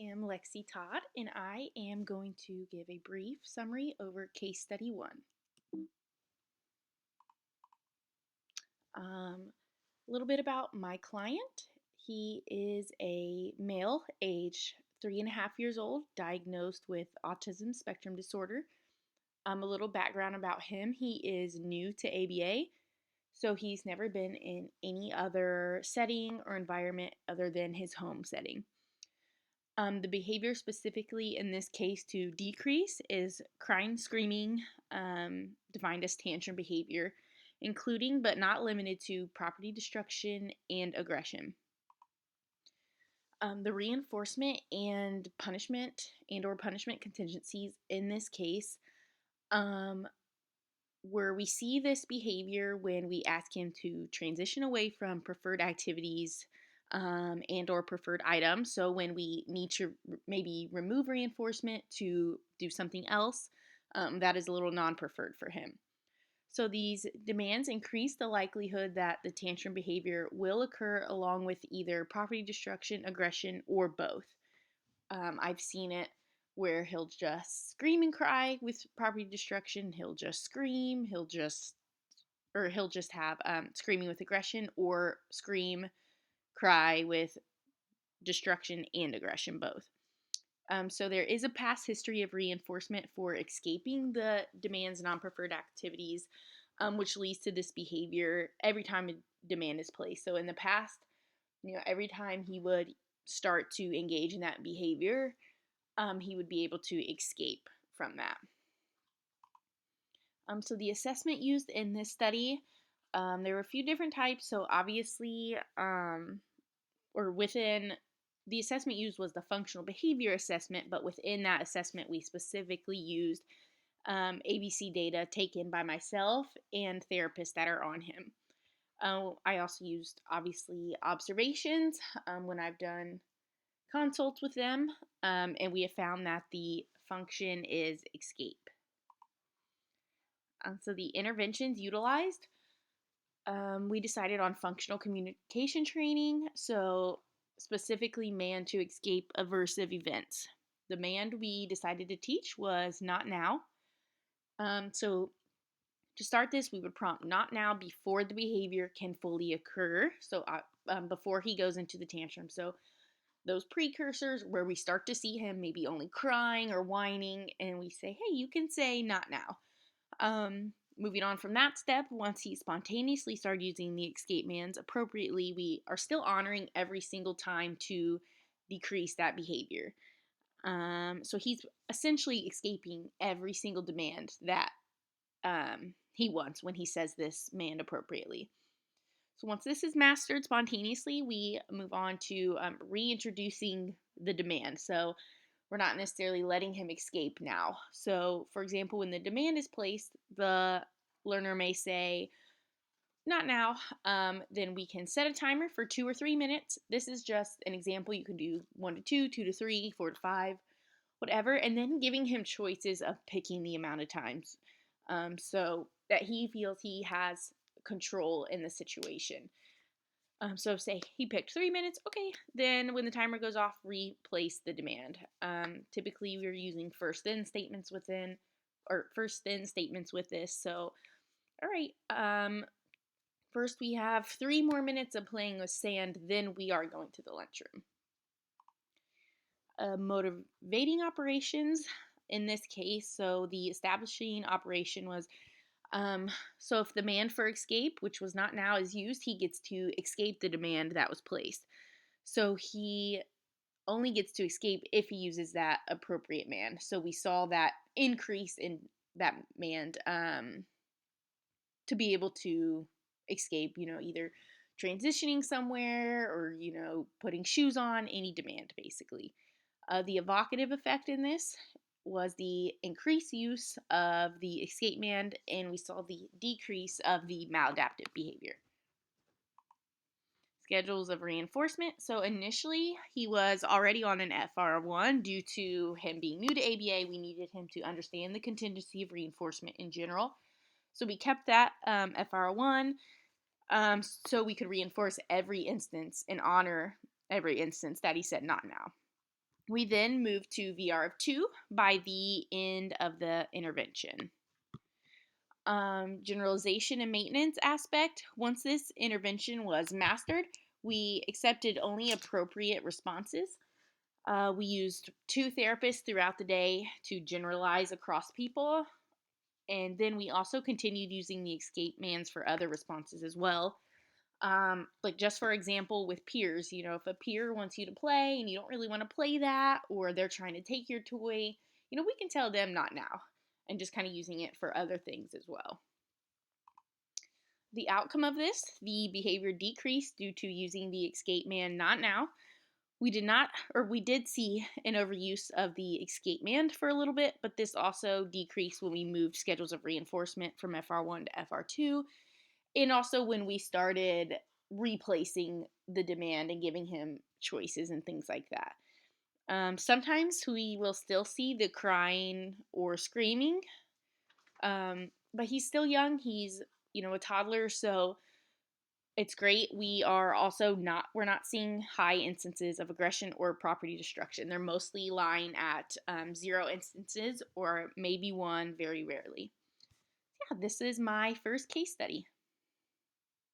am LexiTodd, and I am going to give a brief summary over Case Study 1. A little bit about my client. He is a male, age 3.5 years old, diagnosed with autism spectrum disorder. A little background about him. He is new to ABA, so he's never been in any other setting or environment other than his home setting. The behavior specifically in this case to decrease is crying, screaming, defined as tantrum behavior, including but not limited to property destruction and aggression. The reinforcement and punishment or punishment contingencies in this case, where we see this behavior when we ask him to transition away from preferred activities and or preferred items. So when we need to maybe remove reinforcement to do something else, that is a little non-preferred for him. So these demands increase the likelihood that the tantrum behavior will occur along with either property destruction, aggression, or both. I've seen it where he'll just scream and cry with property destruction. He'll just scream. He'll just have screaming with aggression, or scream, cry with destruction and aggression both. So there is a past history of reinforcement for escaping the demands non-preferred activities, which leads to this behavior every time a demand is placed. So in the past, every time he would start to engage in that behavior, he would be able to escape from that. So the assessment used in this study, there were a few different types. So obviously, the assessment used was the functional behavior assessment, but within that assessment, we specifically used ABC data taken by myself and therapists that are on him. I also used, obviously, observations when I've done consults with them, and we have found that the function is escape. So the interventions utilized, we decided on functional communication training, so specifically man to escape aversive events. The man we decided to teach was not now. So to start this, we would prompt not now before the behavior can fully occur, so before he goes into the tantrum. So those precursors where we start to see him maybe only crying or whining, and we say, hey, you can say not now. Moving on from that step, once he spontaneously started using the escape mands appropriately, we are still honoring every single time to decrease that behavior. So he's essentially escaping every single demand that he wants when he says this mand appropriately. So once this is mastered spontaneously, we move on to reintroducing the demand. So we're not necessarily letting him escape now. So, for example, when the demand is placed, the learner may say, not now. Then we can set a timer for 2 or 3 minutes. This is just an example. You can do 1 to 2, 2 to 3, 4 to 5, whatever. And then giving him choices of picking the amount of times so that he feels he has control in the situation. So say he picked 3 minutes, okay, then when the timer goes off, replace the demand. Typically we're using first then statements with this. So, all right, first we have 3 more minutes of playing with sand, then we are going to the lunchroom. Motivating operations in this case, so the establishing operation was so if the demand for escape, which was not now, is used, he gets to escape the demand that was placed. So he only gets to escape if he uses that appropriate mand. So we saw that increase in that mand to be able to escape, either transitioning somewhere or, putting shoes on, any demand basically. The evocative effect in this was the increased use of the escape mand, and we saw the decrease of the maladaptive behavior. Schedules of reinforcement. So initially, he was already on an FR1 due to him being new to ABA. We needed him to understand the contingency of reinforcement in general. So we kept that FR1 so we could reinforce every instance and honor every instance that he said not now. We then moved to VR of 2 by the end of the intervention. Generalization and maintenance aspect. Once this intervention was mastered, we accepted only appropriate responses. We used 2 therapists throughout the day to generalize across people, and then we also continued using the escape mans for other responses as well. Like just for example, with peers, if a peer wants you to play and you don't really want to play that, or they're trying to take your toy, we can tell them not now, and just kind of using it for other things as well. The outcome of this, the behavior decreased due to using the escape man not now. We did not, or we did see an overuse of the escape man for a little bit, but this also decreased when we moved schedules of reinforcement from FR1 to FR2, and also when we started replacing the demand and giving him choices and things like that. Sometimes we will still see the crying or screaming, but he's still young. He's a toddler, so it's great. We're not seeing high instances of aggression or property destruction. They're mostly lying at 0 instances or maybe 1 very rarely. Yeah, this is my first case study.